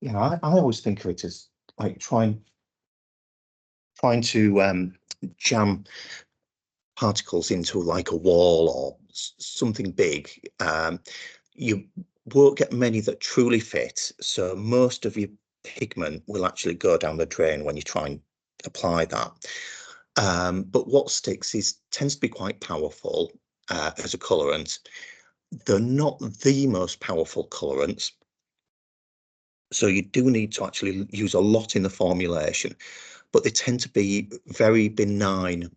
I always think of it as like trying to jam particles into like a wall or something big. You won't get many that truly fit, so most of your pigment will actually go down the drain when you try and apply that. But what sticks tends to be quite powerful as a colorant. They're not the most powerful colorants, so you do need to actually use a lot in the formulation, but they tend to be very benign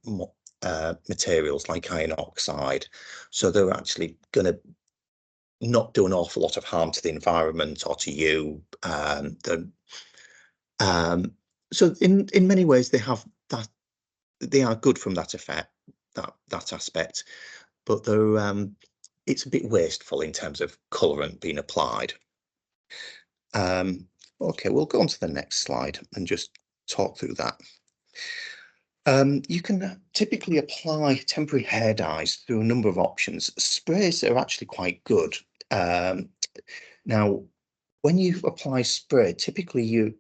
materials like iron oxide. So they're actually going to not do an awful lot of harm to the environment or to you. Um, so in many ways they have that, they are good from that effect, that aspect, but they're it's a bit wasteful in terms of colorant being applied. Okay, we'll go on to the next slide and just talk through that. You can typically apply temporary hair dyes through a number of options. Sprays are actually quite good. Now, when you apply spray, typically you're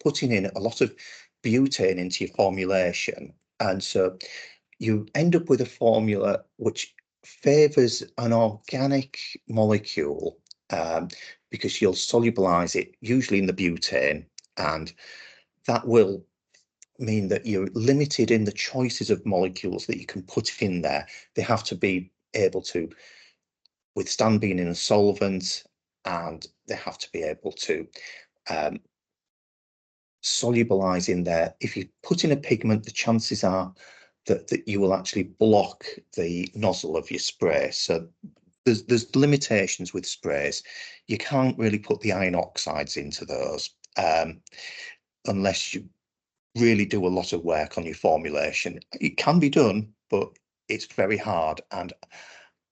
putting in a lot of butane into your formulation, and so you end up with a formula which favors an organic molecule, because you'll solubilize it usually in the butane, and that will mean that you're limited in the choices of molecules that you can put in there. They have to be able to withstand being in a solvent, and they have to be able to solubilize in there. If you put in a pigment, the chances are that you will actually block the nozzle of your spray. So there's limitations with sprays. You can't really put the iron oxides into those unless you really do a lot of work on your formulation. It can be done, but it's very hard, and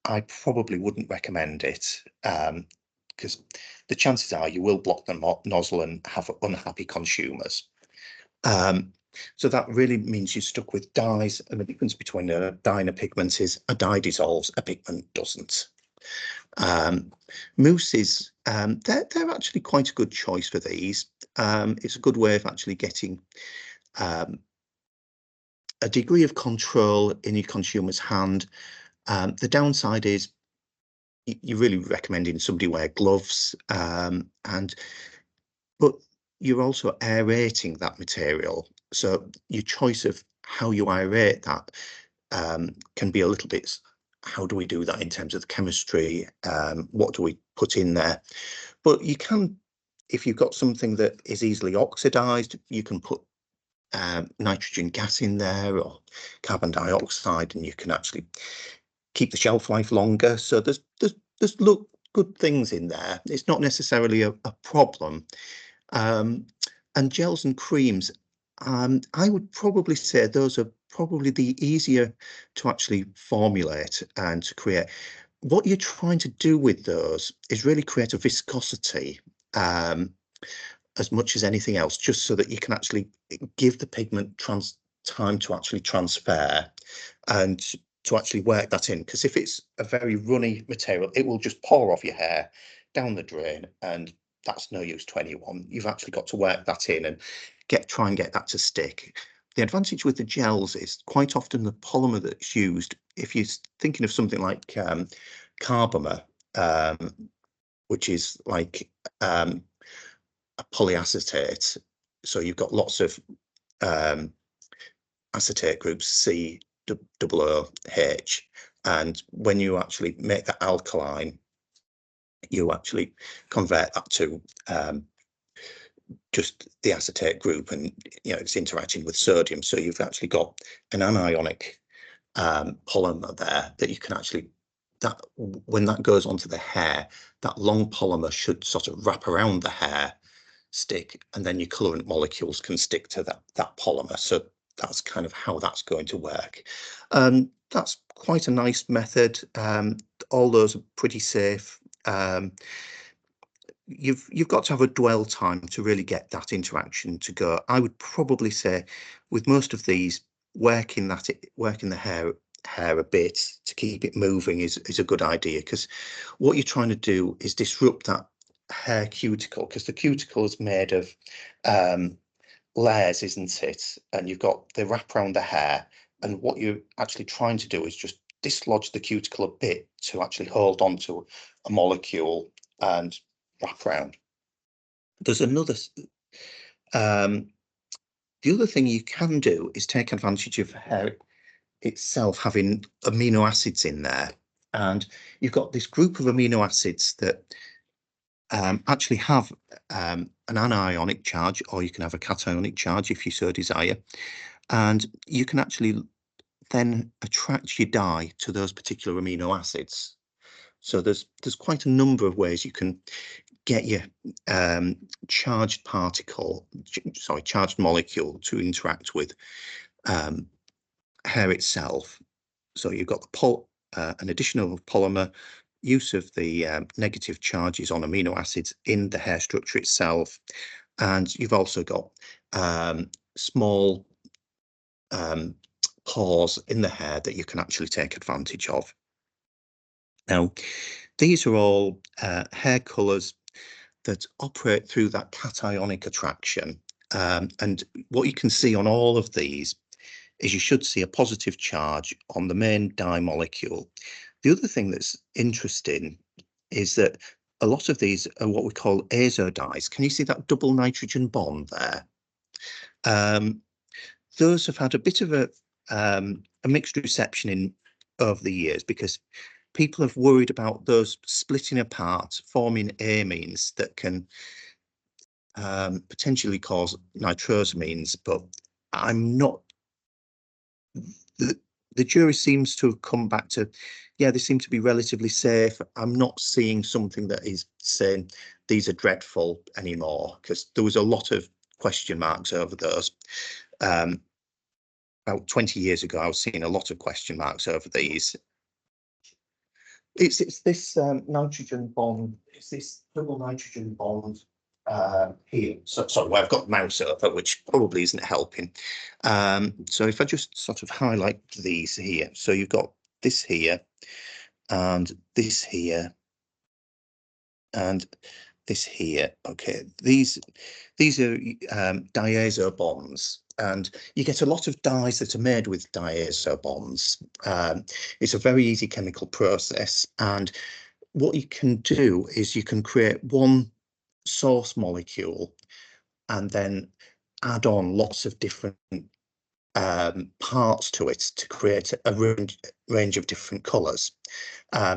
I probably wouldn't recommend it, because the chances are you will block the nozzle and have unhappy consumers. So that really means you're stuck with dyes, and the difference between a dye and a pigment is a dye dissolves, a pigment doesn't. Mousses, they're actually quite a good choice for these. It's a good way of actually getting a degree of control in your consumer's hand. The downside is you're really recommending somebody wear gloves, but you're also aerating that material. So your choice of how you aerate that can be a little bit, how do we do that in terms of the chemistry? What do we put in there? But you can, if you've got something that is easily oxidized, you can put nitrogen gas in there or carbon dioxide, and you can actually keep the shelf life longer. So there's good things in there. It's not necessarily a problem. And gels and creams, I would probably say those are probably the easier to actually formulate and to create. What you're trying to do with those is really create a viscosity, as much as anything else, just so that you can actually give the pigment time to actually transfer and to actually work that in. Because if it's a very runny material, it will just pour off your hair down the drain, and that's no use to anyone. You've actually got to work that in and try and get that to stick. The advantage with the gels is quite often the polymer that's used, if you're thinking of something like carbomer, which is like a polyacetate. So you've got lots of acetate groups, C, double O, H, and when you actually make that alkaline, you actually convert that to just the acetate group, and it's interacting with sodium. So you've actually got an anionic polymer there that you can actually, that when that goes onto the hair, that long polymer should sort of wrap around the hair, stick, and then your colorant molecules can stick to that polymer. So that's kind of how that's going to work. That's quite a nice method. All those are pretty safe. You've got to have a dwell time to really get that interaction to go. I would probably say with most of these, working the hair a bit to keep it moving is a good idea, because what you're trying to do is disrupt that hair cuticle, because the cuticle is made of layers, isn't it? And you've got the wrap around the hair, and what you're actually trying to do is just dislodge the cuticle a bit to actually hold on to a molecule and wrap around. There's another the other thing you can do is take advantage of hair itself having amino acids in there, and you've got this group of amino acids that actually have an anionic charge, or you can have a cationic charge if you so desire, and you can actually then attract your dye to those particular amino acids. So there's quite a number of ways you can get your charged molecule to interact with hair itself. So you've got an additional polymer, use of the negative charges on amino acids in the hair structure itself, and you've also got small pores in the hair that you can actually take advantage of. Now, these are all hair colours that operate through that cationic attraction, and what you can see on all of these is you should see a positive charge on the main dye molecule. The other thing that's interesting is that a lot of these are what we call azo dyes. Can you see that double nitrogen bond there? Those have had a bit of a mixed reception in over the years, because people have worried about those splitting apart, forming amines that can potentially cause nitrosamines, but I'm not. The jury seems to have come back to, yeah, they seem to be relatively safe. I'm not seeing something that is saying these are dreadful anymore, because there was a lot of question marks over those. About 20 years ago, I was seeing a lot of question marks over these. It's this nitrogen bond. It's this double nitrogen bond here. So sorry, well, I've got the mouse over, which probably isn't helping. So if I just sort of highlight these here, so you've got this here, and this here, and this here. Okay, these are diazo bonds, and you get a lot of dyes that are made with diazo bonds. It's a very easy chemical process, and what you can do is you can create one source molecule and then add on lots of different parts to it to create a range of different colours.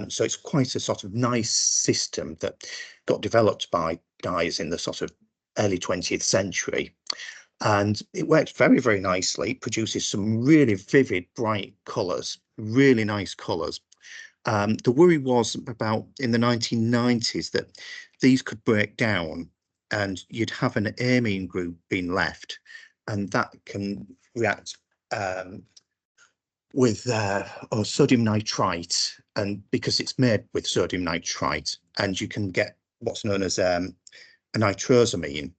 So it's quite a sort of nice system that got developed by dyes in the sort of early 20th century. And it works very, very nicely. It produces some really vivid, bright colours, really nice colours. The worry was about in the 1990s that these could break down and you'd have an amine group being left, and that can react with sodium nitrite, and because it's made with sodium nitrite, and you can get what's known as a nitrosamine.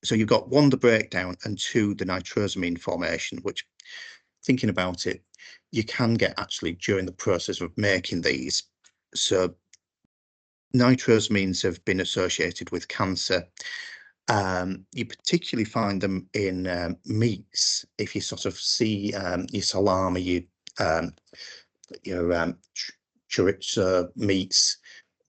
So you've got one, the breakdown, and two, the nitrosamine formation, which, thinking about it, you can get actually during the process of making these. So nitrosamines have been associated with cancer. You particularly find them in meats. If you sort of see your salami, your chorizo meats,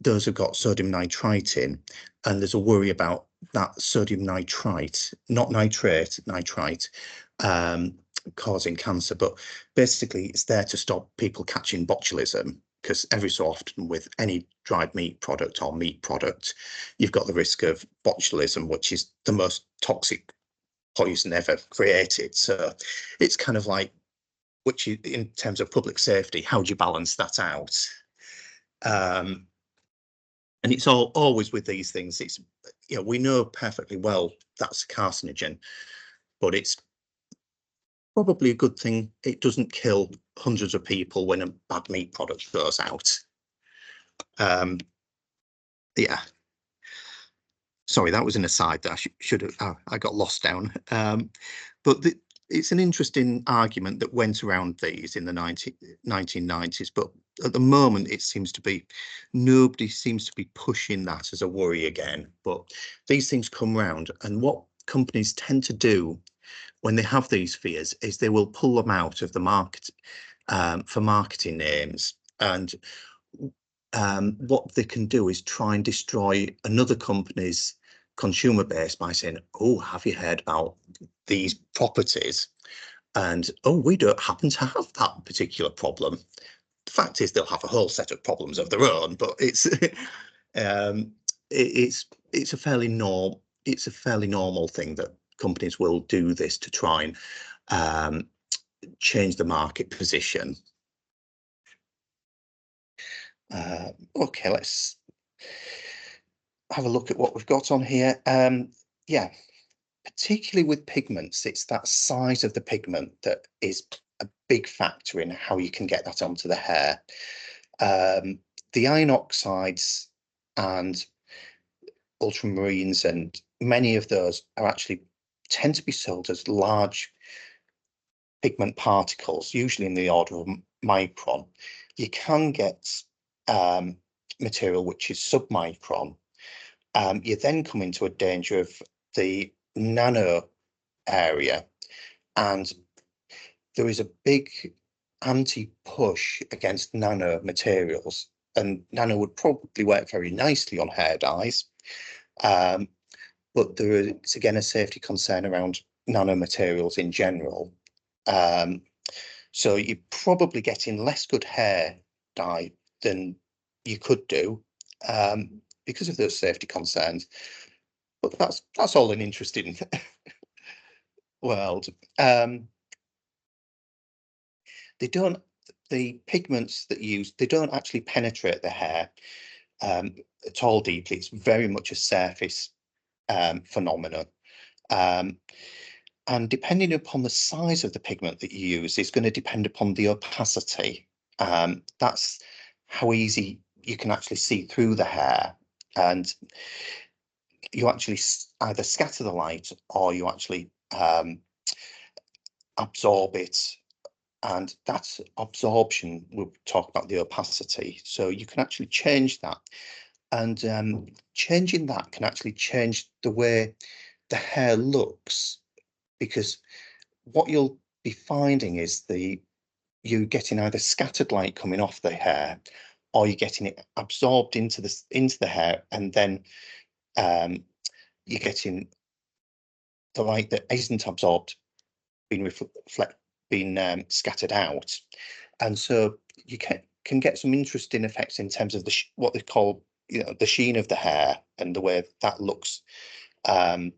those have got sodium nitrite in, and there's a worry about that sodium nitrite, not nitrate, nitrite, causing cancer. But basically it's there to stop people catching botulism, because every so often with any dried meat product or meat product, you've got the risk of botulism, which is the most toxic poison ever created. So it's kind of like, which in terms of public safety, how do you balance that out? And it's always with these things, it's, you know, we know perfectly well that's a carcinogen, but it's probably a good thing it doesn't kill hundreds of people when a bad meat product goes out. Yeah, sorry, that was an aside that I should have, I got lost down. But it's an interesting argument that went around these in the 1990s, but at the moment, it seems to be nobody seems to be pushing that as a worry again. But these things come round, and what companies tend to do when they have these fears is they will pull them out of the market for marketing names. And what they can do is try and destroy another company's consumer base by saying, "Oh, have you heard about these properties?" And, "Oh, we don't happen to have that particular problem." The fact is they'll have a whole set of problems of their own, but it's um, it's a fairly normal thing that companies will do this to try and um, change the market position. Okay, let's have a look at what we've got on here. Yeah, particularly with pigments, it's that size of the pigment that is a big factor in how you can get that onto the hair. The iron oxides and ultramarines and many of those are actually tend to be sold as large pigment particles, usually in the order of micron. You can get um, material which is submicron. You then come into a danger of the nano area, and there is a big anti-push against nano materials, and nano would probably work very nicely on hair dyes. But there is again a safety concern around nanomaterials in general. So you're probably getting less good hair dye than you could do because of those safety concerns. But that's all an interesting world. They don't the pigments that you use, they don't actually penetrate the hair um, at all deeply. It's very much a surface phenomenon. Um, and depending upon the size of the pigment that you use, it's going to depend upon the opacity. That's how easy you can actually see through the hair, and you actually either scatter the light or you actually absorb it. And that absorption, we'll talk about the opacity. So you can actually change that, and changing that can actually change the way the hair looks, because what you'll be finding is you getting either scattered light coming off the hair, or you're getting it absorbed into the hair, and then you're getting the light that isn't absorbed being scattered out, and so you can get some interesting effects in terms of what they call, the sheen of the hair and the way that looks. Um,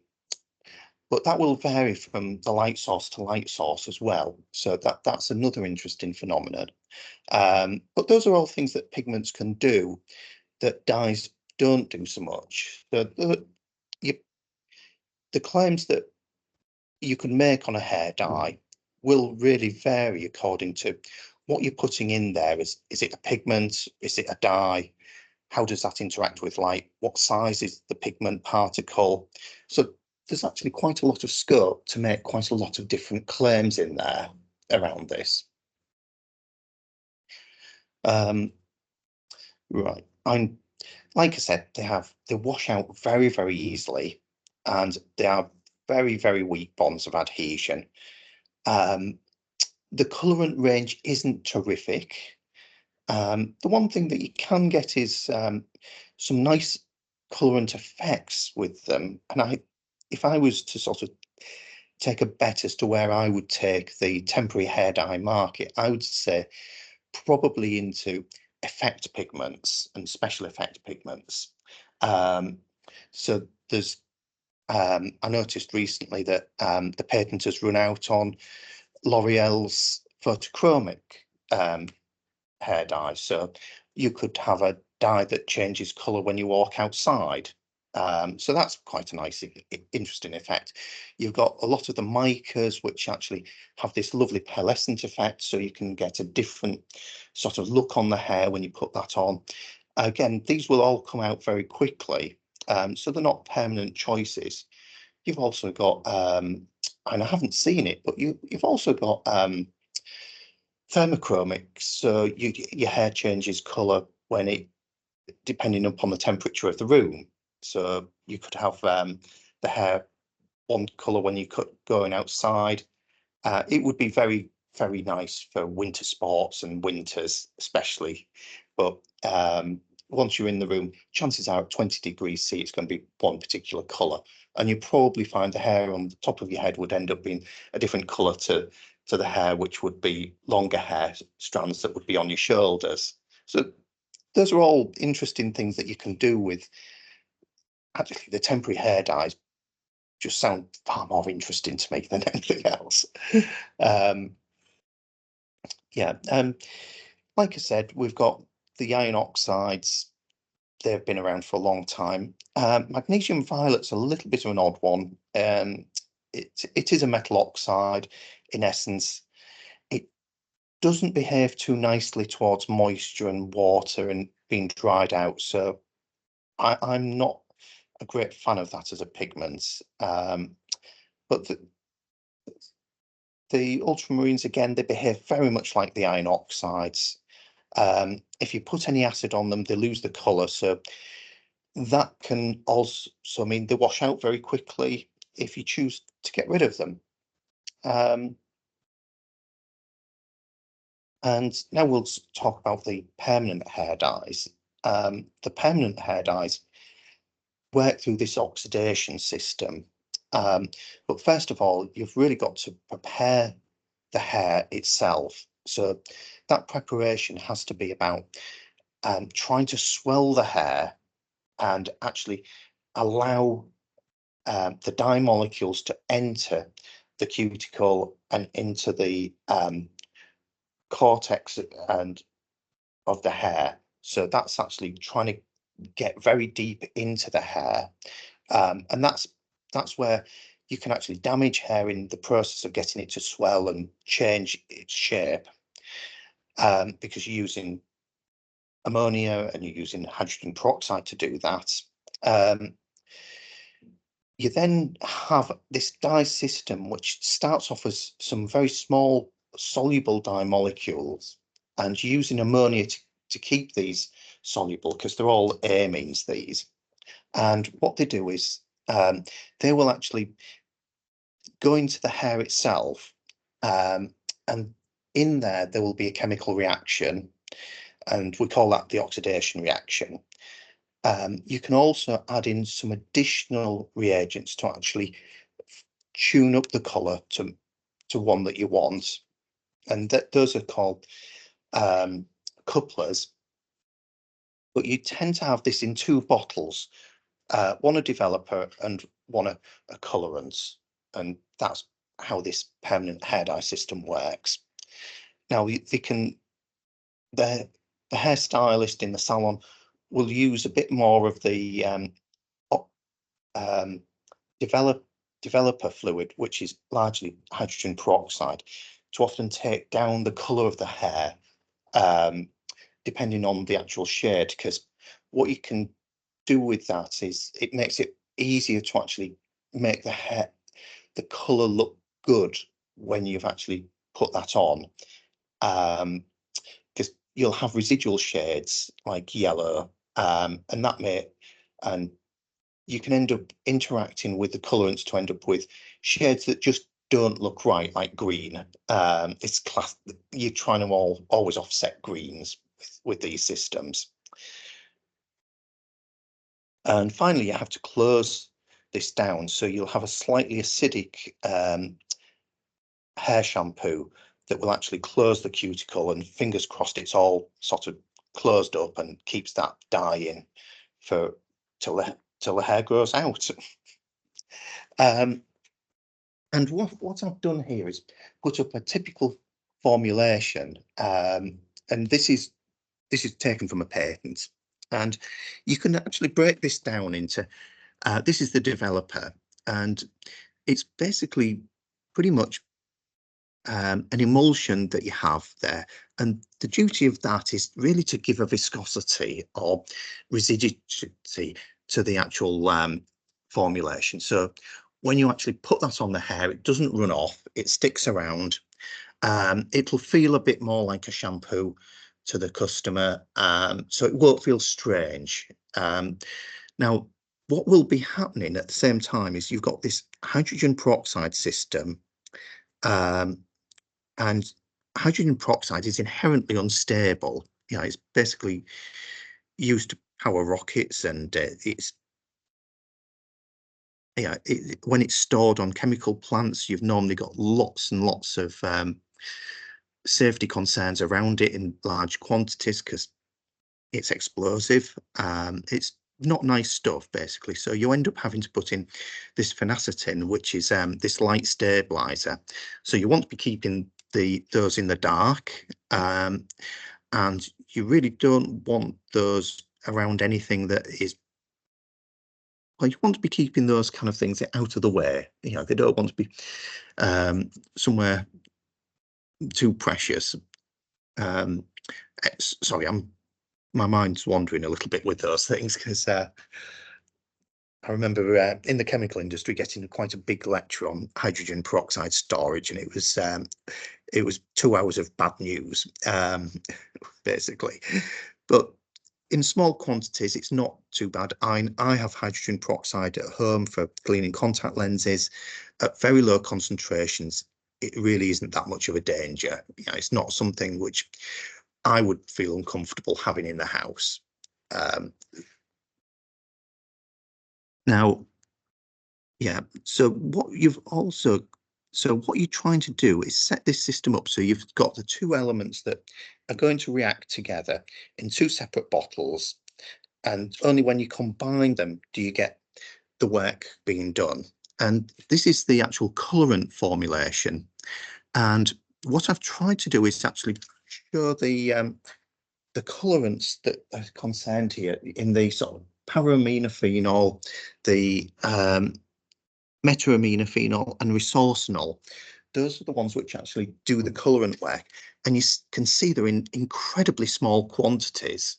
but that will vary from the light source to light source as well. So that's another interesting phenomenon. But those are all things that pigments can do that dyes don't do so much. So you, the claims that you can make on a hair dye will really vary according to what you're putting in there. Is it a pigment? Is it a dye? How does that interact with light? What size is the pigment particle? So there's actually quite a lot of scope to make quite a lot of different claims in there around this. Right. Like I said, they wash out very, very easily, and they are very, very weak bonds of adhesion. The colorant range isn't terrific. The one thing that you can get is some nice colorant effects with them. And if I was to sort of take a bet as to where I would take the temporary hair dye market, I would say probably into effect pigments and special effect pigments. Um, so I noticed recently that the patent has run out on L'Oreal's photochromic um, hair dye. So you could have a dye that changes colour when you walk outside. So that's quite a nice, interesting effect. You've got a lot of the micas, which actually have this lovely pearlescent effect, so you can get a different sort of look on the hair when you put that on. Again, these will all come out very quickly, so they're not permanent choices. You've also got, and I haven't seen it, but you've also got Thermochromic, so your hair changes colour when depending upon the temperature of the room. So you could have the hair one colour when you're going outside. It would be very, very nice for winter sports and winters especially. But once you're in the room, chances are at 20 degrees C, it's going to be one particular colour. And you probably find the hair on the top of your head would end up being a different colour to the hair, which would be longer hair strands that would be on your shoulders. So those are all interesting things that you can do with actually the temporary hair dyes. Just sound far more interesting to me than anything else. um, yeah, like I said, we've got the iron oxides. They've been around for a long time. Magnesium violet's a little bit of an odd one. It is a metal oxide in essence. It doesn't behave too nicely towards moisture and water and being dried out. So I'm not a great fan of that as a pigment. But the ultramarines, again, they behave very much like the iron oxides. If you put any acid on them, they lose the colour. So that can also mean they wash out very quickly if you choose to get rid of them. And now we'll talk about the permanent hair dyes. The permanent hair dyes work through this oxidation system. But first of all, you've really got to prepare the hair itself. So that preparation has to be about trying to swell the hair and actually allow the dye molecules to enter the cuticle and into the cortex and of the hair. So that's actually trying to get very deep into the hair, and that's where you can actually damage hair in the process of getting it to swell and change its shape, because you're using ammonia and you're using hydrogen peroxide to do that. You then have this dye system which starts off as some very small soluble dye molecules, and using ammonia to keep these soluble because they're all amines, these. And what they do is they will actually go into the hair itself, and in there will be a chemical reaction, and we call that the oxidation reaction. You can also add in some additional reagents to actually tune up the colour to one that you want, and those are called couplers. But you tend to have this in two bottles, one a developer and one a colourant, and that's how this permanent hair dye system works. Now the hairstylist in the salon will use a bit more of the um, developer fluid, which is largely hydrogen peroxide, to often take down the colour of the hair, depending on the actual shade. Because what you can do with that is it makes it easier to actually make the colour look good when you've actually put that on. Because you'll have residual shades like yellow, and you can end up interacting with the colorants to end up with shades that just don't look right, like green. You're trying to always offset greens with these systems. And finally, you have to close this down. So you'll have a slightly acidic hair shampoo that will actually close the cuticle, and fingers crossed it's all sort of closed up and keeps that dye in till the hair grows out. And what I've done here is put up a typical formulation, and this is taken from a patent, and you can actually break this down into this is the developer, and it's basically pretty much an emulsion that you have there, and the duty of that is really to give a viscosity or rigidity to the actual formulation. So when you actually put that on the hair, it doesn't run off, it sticks around, It'll feel a bit more like a shampoo to the customer, so it won't feel strange. Now, what will be happening at the same time is you've got this hydrogen peroxide system, um, and hydrogen peroxide is inherently unstable. You know, it's basically used to power rockets, and it's yeah, when it's stored on chemical plants, you've normally got lots and lots of safety concerns around it in large quantities because it's explosive. It's not nice stuff, basically. So you end up having to put in this phenacetin, which is this light stabilizer. So you want to be keeping those in the dark, and you really don't want those around anything that is. Well, you want to be keeping those kind of things out of the way. You know, they don't want to be somewhere too precious. Um, Sorry, my mind's wandering a little bit with those things because I remember in the chemical industry getting quite a big lecture on hydrogen peroxide storage, and it was 2 hours of bad news, basically. But in small quantities, it's not too bad. I have hydrogen peroxide at home for cleaning contact lenses. At very low concentrations, it really isn't that much of a danger. You know, it's not something which I would feel uncomfortable having in the house. Um, Now, yeah, so what you're trying to do is set this system up so you've got the two elements that are going to react together in two separate bottles, and only when you combine them do you get the work being done. And this is the actual colorant formulation. And what I've tried to do is actually show the colorants that are concerned here in the sort of paraminophenol, the metaminophenol and resorcinol. Those are the ones which actually do the colorant work, and you can see they're in incredibly small quantities.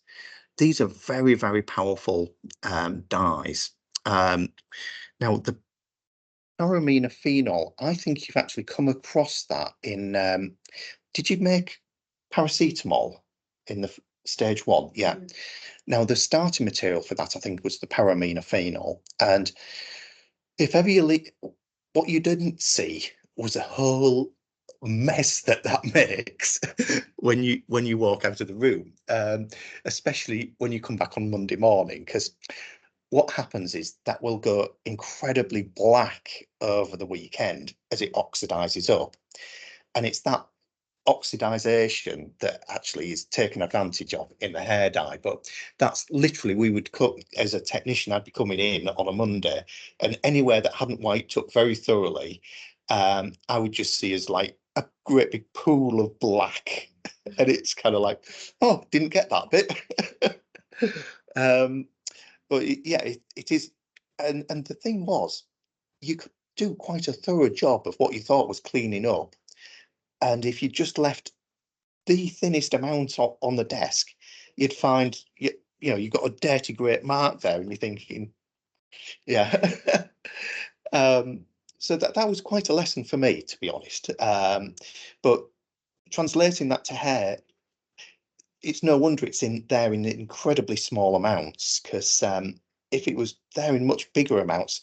These are very, very powerful dyes. Now, the paraminophenol, I think you've actually come across that in. Did you make paracetamol in the stage one? Yeah. Now, the starting material for that, I think, was the paraminophenol, and if ever what you didn't see was a whole mess that makes when you walk out of the room, especially when you come back on Monday morning, because what happens is that will go incredibly black over the weekend as it oxidizes up, and it's that oxidization that actually is taken advantage of in the hair dye. But that's literally, we would cut as a technician, I'd be coming in on a Monday, and anywhere that hadn't wiped up very thoroughly, I would just see as like a great big pool of black. And it's kind of like, oh, didn't get that bit. um but yeah, it is. And the thing was, you could do quite a thorough job of what you thought was cleaning up, and if you just left the thinnest amount on the desk, you'd find you know, you've got a dirty great mark there, and you're thinking, yeah. um, so that was quite a lesson for me, to be honest. But translating that to hair, it's no wonder it's in there in incredibly small amounts, because if it was there in much bigger amounts,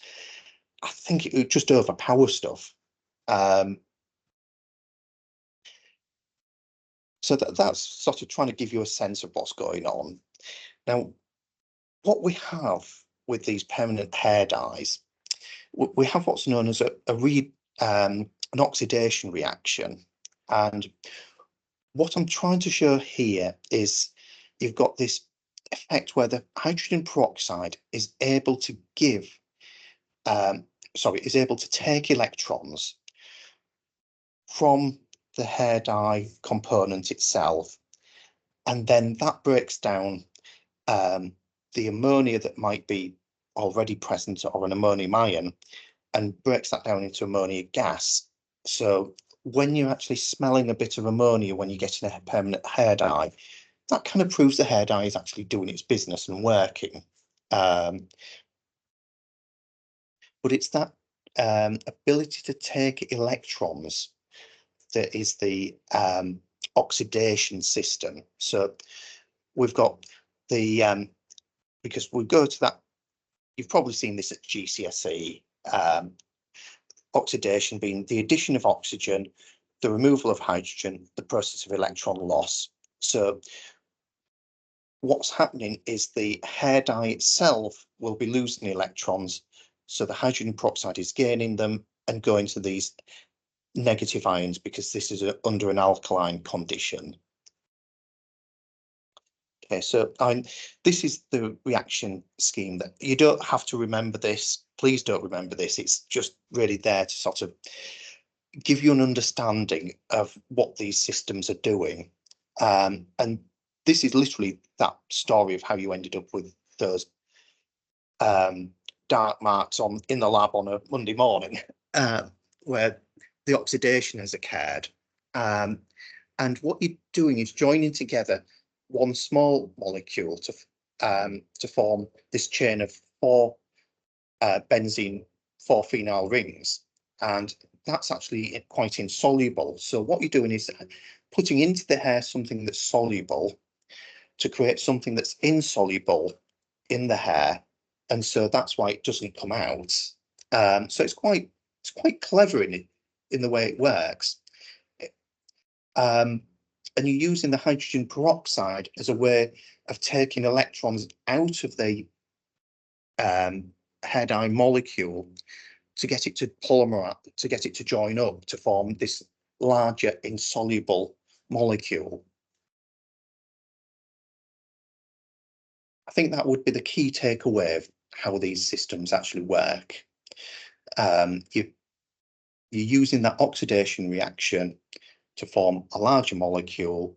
I think it would just overpower stuff. Um, so that's sort of trying to give you a sense of what's going on. Now, what we have with these permanent hair dyes, we have what's known as an oxidation reaction. And what I'm trying to show here is you've got this effect where the hydrogen peroxide is able to um, is able to take electrons from the hair dye component itself, and then that breaks down um, the ammonia that might be already present, or an ammonium ion, and breaks that down into ammonia gas. So when you're actually smelling a bit of ammonia when you're getting a permanent hair dye, that kind of proves the hair dye is actually doing its business and working. But it's that ability to take electrons there is the oxidation system. So we've got the because we go to that, you've probably seen this at GCSE, oxidation being the addition of oxygen, the removal of hydrogen, the process of electron loss. So what's happening is the hair dye itself will be losing electrons, so the hydrogen peroxide is gaining them and going to these negative ions because this is under an alkaline condition. Okay, so this is the reaction scheme. That you don't have to remember this. Please don't remember this. It's just really there to sort of give you an understanding of what these systems are doing. And this is literally that story of how you ended up with those dark marks in the lab on a Monday morning, where the oxidation has occurred. And what you're doing is joining together one small molecule to form this chain of four benzene 4-phenyl rings, and that's actually quite insoluble. So what you're doing is putting into the hair something that's soluble to create something that's insoluble in the hair, and so that's why it doesn't come out. So it's quite clever in the way it works. And you're using the hydrogen peroxide as a way of taking electrons out of the hair dye molecule to get it to polymerize, to get it to join up to form this larger insoluble molecule. I think that would be the key takeaway of how these systems actually work. You're using that oxidation reaction to form a larger molecule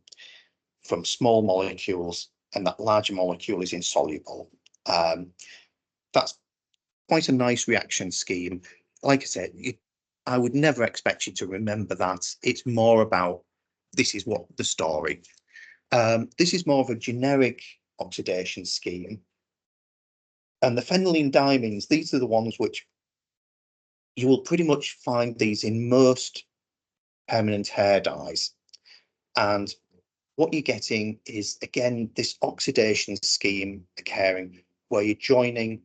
from small molecules, and that larger molecule is insoluble. That's quite a nice reaction scheme. Like I said, I would never expect you to remember that. It's more about, this is what the story. This is more of a generic oxidation scheme. And the phenylene diamines, these are the ones which you will pretty much find these in most permanent hair dyes. And what you're getting is, again, this oxidation scheme occurring where you're joining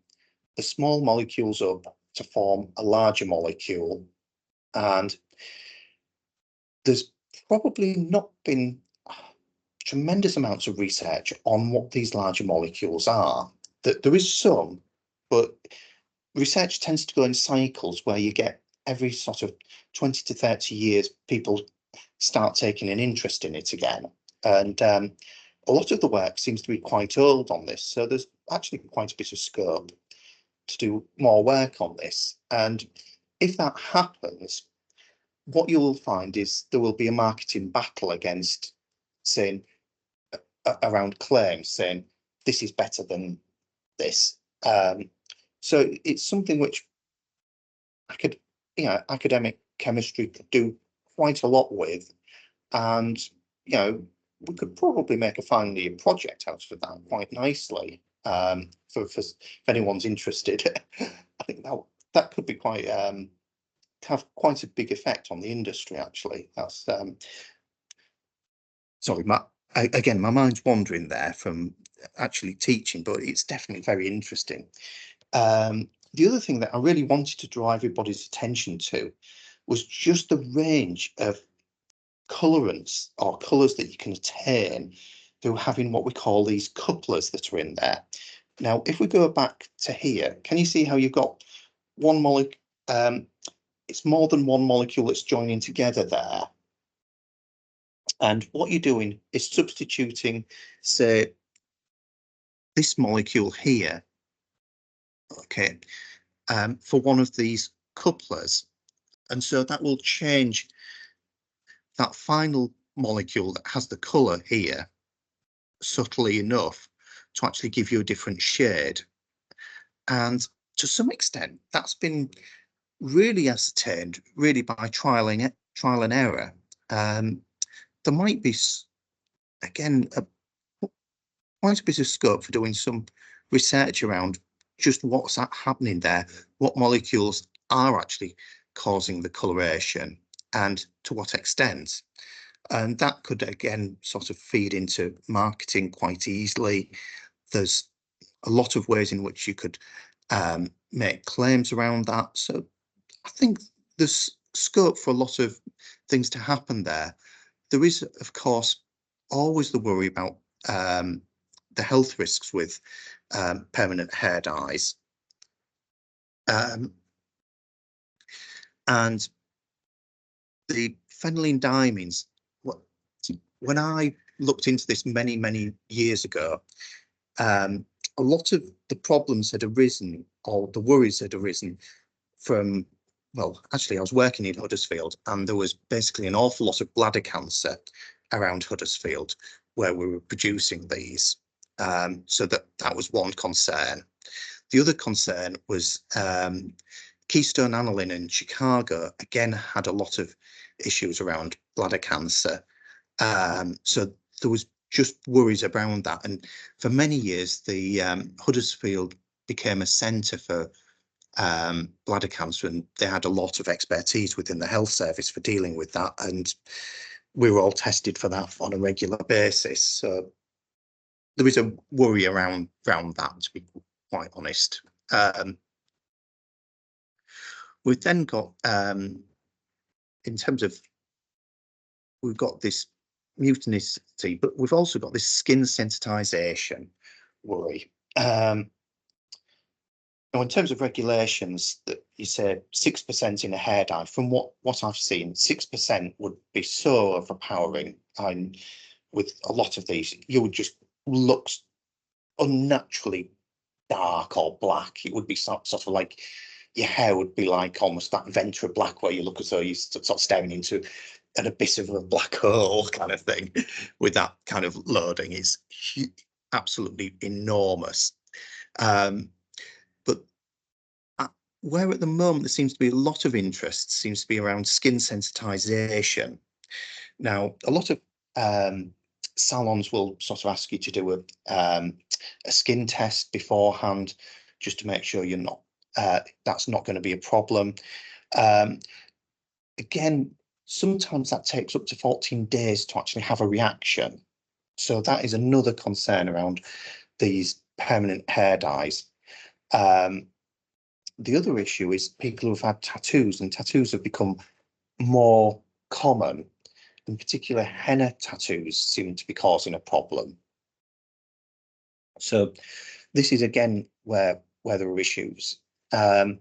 the small molecules up to form a larger molecule. And there's probably not been tremendous amounts of research on what these larger molecules are. That there is some, but research tends to go in cycles where you get every sort of 20 to 30 years, people start taking an interest in it again. And a lot of the work seems to be quite old on this. So there's actually quite a bit of scope to do more work on this. And if that happens, what you'll find is there will be a marketing battle against saying, around claims saying this is better than this. So it's something which academic chemistry could do quite a lot with, and we could probably make a final year project out of that quite nicely. For if anyone's interested, I think that could be quite have quite a big effect on the industry. Actually, that's sorry, again, my mind's wandering there from actually teaching, but it's definitely very interesting. The other thing that I really wanted to draw everybody's attention to was just the range of colorants or colors that you can attain through having what we call these couplers that are in there. Now, if we go back to here, can you see how you've got one molecule? It's more than one molecule that's joining together there. And what you're doing is substituting, say, this molecule here, okay, for one of these couplers. And so that will change that final molecule that has the colour here subtly enough to actually give you a different shade. And to some extent, that's been really ascertained really by trial and error. There might be, again, quite a bit of scope for doing some research around just what's happening there, what molecules are actually causing the coloration. and to what extent. And that could again sort of feed into marketing quite easily. There's a lot of ways in which you could make claims around that. So I think there's scope for a lot of things to happen there. There is, of course, always the worry about the health risks with permanent hair dyes. And the phenylene diamines, when I looked into this many, many years ago, a lot of the problems had arisen, or the worries had arisen from, well, actually, I was working in Huddersfield, and there was basically an awful lot of bladder cancer around Huddersfield where we were producing these. So that was one concern. The other concern was Keystone Aniline in Chicago, again, had a lot of issues around bladder cancer. So there was just worries around that. And for many years, the Huddersfield became a centre for bladder cancer, and they had a lot of expertise within the health service for dealing with that. And we were all tested for that on a regular basis. So there is a worry around that, to be quite honest. We've then got, in terms of, we've got this mutanicity, but we've also got this skin sensitization worry. Now, in terms of regulations, that you say 6% in a hair dye, from what I've seen, 6% would be so overpowering. And with a lot of these, you would just look unnaturally dark or black. It would be sort of like your hair would be like almost that Ventura black, where you look as though you're sort of staring into an abyss of a black hole kind of thing. With that kind of loading, is absolutely enormous. But where at the moment there seems to be a lot of interest seems to be around skin sensitization. Now, a lot of salons will sort of ask you to do a skin test beforehand, just to make sure you're not, that's not going to be a problem. Again, sometimes that takes up to 14 days to actually have a reaction. So that is another concern around these permanent hair dyes. The other issue is people who've had tattoos, and tattoos have become more common. In particular, henna tattoos seem to be causing a problem. So this is again where there are issues. And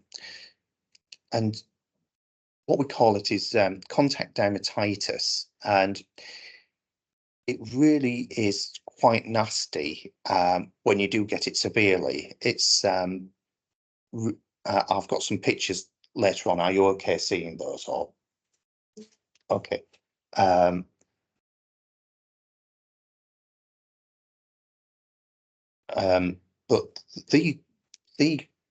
what we call it is contact dermatitis, and it really is quite nasty when you do get it severely. It's I've got some pictures later on. Are you okay seeing those? Or okay. But the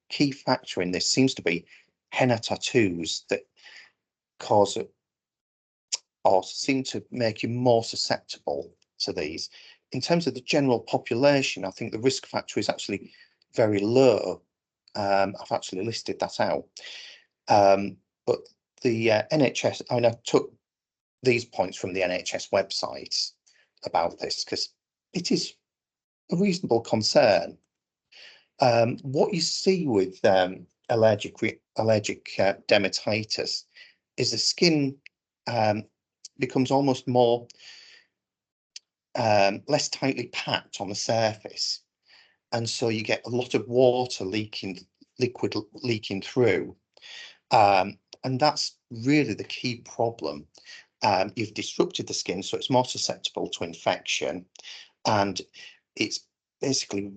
key factor in this seems to be henna tattoos that cause it, or seem to make you more susceptible to these. In terms of the general population, I think the risk factor is actually very low. I've actually listed that out. But the NHS, I mean, I took these points from the NHS website about this because it is a reasonable concern. What you see with allergic dermatitis is the skin becomes almost more less tightly packed on the surface, and so you get a lot of water liquid leaking through, and that's really the key problem. You've disrupted the skin, so it's more susceptible to infection, and it's basically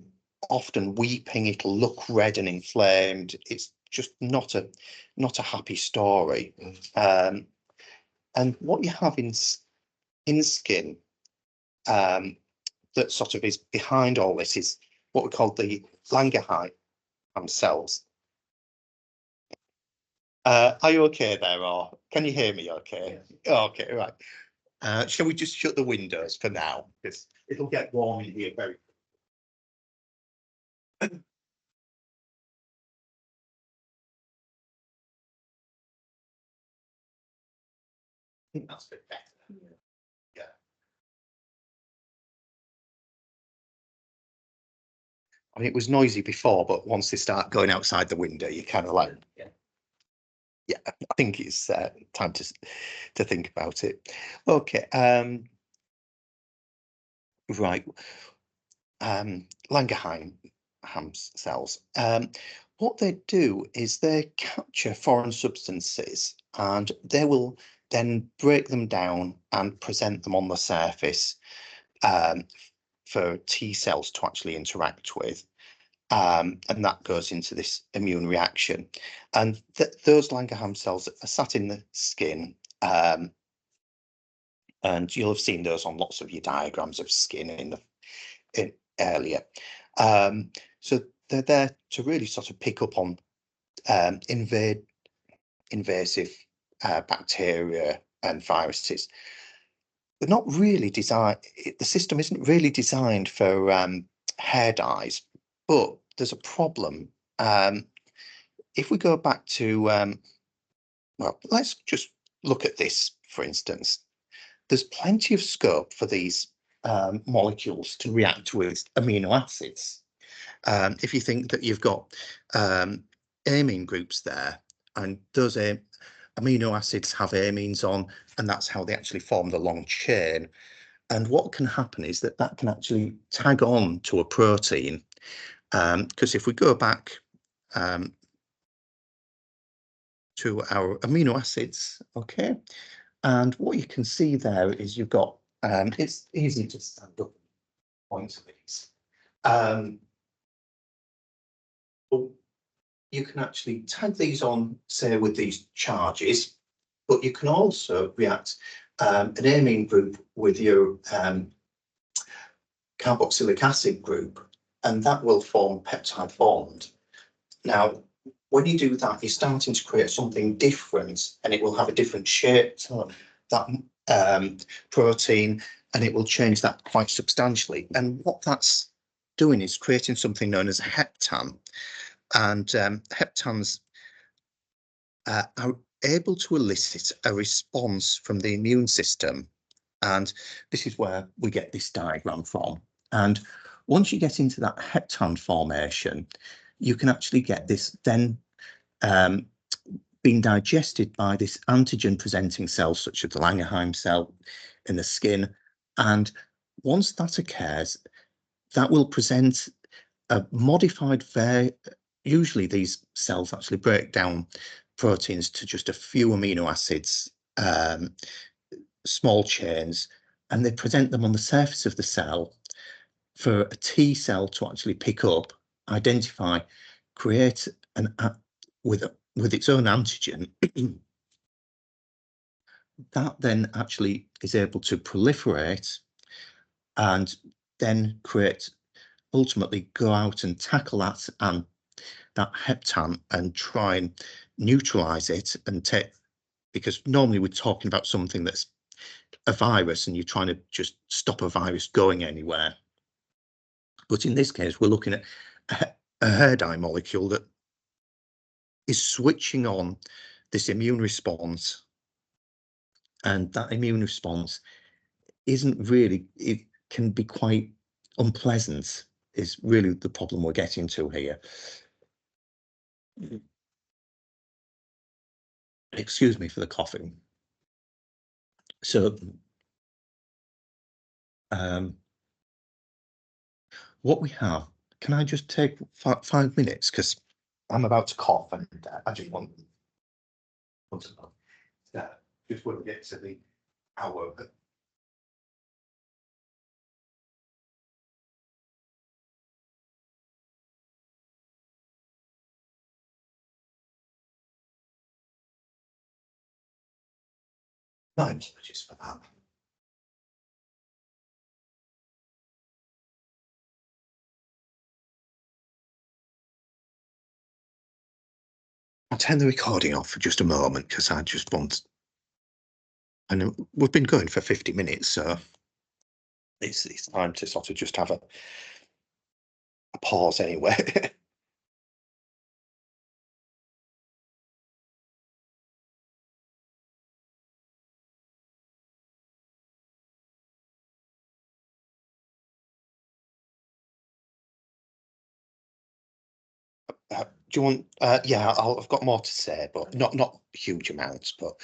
often weeping. It'll look red and inflamed. It's just not a happy story. And what you have in skin that sort of is behind all this is what we call the Langerhans cells. Are you okay there, or can you hear me okay? Yeah. Okay, right. Shall we just shut the windows for now? Because it'll get warm in here very think that's a bit better. Yeah. I mean, it was noisy before, but once they start going outside the window, you kind of like, yeah, I think it's time to think about it. Okay, right. Langerhans cells. What they do is they capture foreign substances and they will then break them down and present them on the surface um, for T cells to actually interact with. And that goes into this immune reaction. And those Langerhans cells are sat in the skin, and you'll have seen those on lots of your diagrams of skin in earlier. So they're there to really sort of pick up on invasive bacteria and viruses. They're not really designed. The system isn't really designed for hair dyes, but there's a problem. If we go back to, well, let's just look at this, for instance. There's plenty of scope for these molecules to react with amino acids. If you think that you've got amine groups there, and those amino acids have amines on, and that's how they actually form the long chain. And what can happen is that that can actually tag on to a protein. Because if we go back to our amino acids, okay, and what you can see there is you've got, it's easy to stand up points of these. But you can actually tag these on, say, with these charges, but you can also react an amine group with your carboxylic acid group, and that will form peptide bond. Now, when you do that, you're starting to create something different, and it will have a different shape to that protein, and it will change that quite substantially. And what that's doing is creating something known as a heptan. And heptans are able to elicit a response from the immune system. And this is where we get this diagram from. And once you get into that heptan formation, you can actually get this then being digested by this antigen presenting cells, such as the Langerhans cell in the skin. And once that occurs, that will present a modified usually these cells actually break down proteins to just a few amino acids, small chains, and they present them on the surface of the cell for a T cell to actually pick up, identify, create an with its own antigen. That then actually is able to proliferate and then create, ultimately go out and tackle that and that heptan and try and neutralize it and take, because normally we're talking about something that's a virus and you're trying to just stop a virus going anywhere. But in this case, we're looking at a hair dye molecule that is switching on this immune response, and that immune response isn't really, it can be quite unpleasant, is really the problem we're getting to here. Excuse me for the coughing. So what we have, can I just take 5 minutes, because I'm about to cough and I just want to just want to get to the hour. No apologies for that. I'll turn the recording off for just a moment because I just want, and we've been going for 50 minutes, so it's time to sort of just have a pause anyway. Do you want? Yeah, I've got more to say, but not huge amounts. But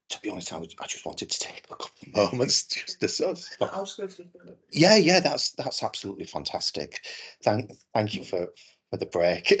to be honest, I just wanted to take a couple of moments just to sort of stop. Yeah, yeah, that's absolutely fantastic. Thank you for the break.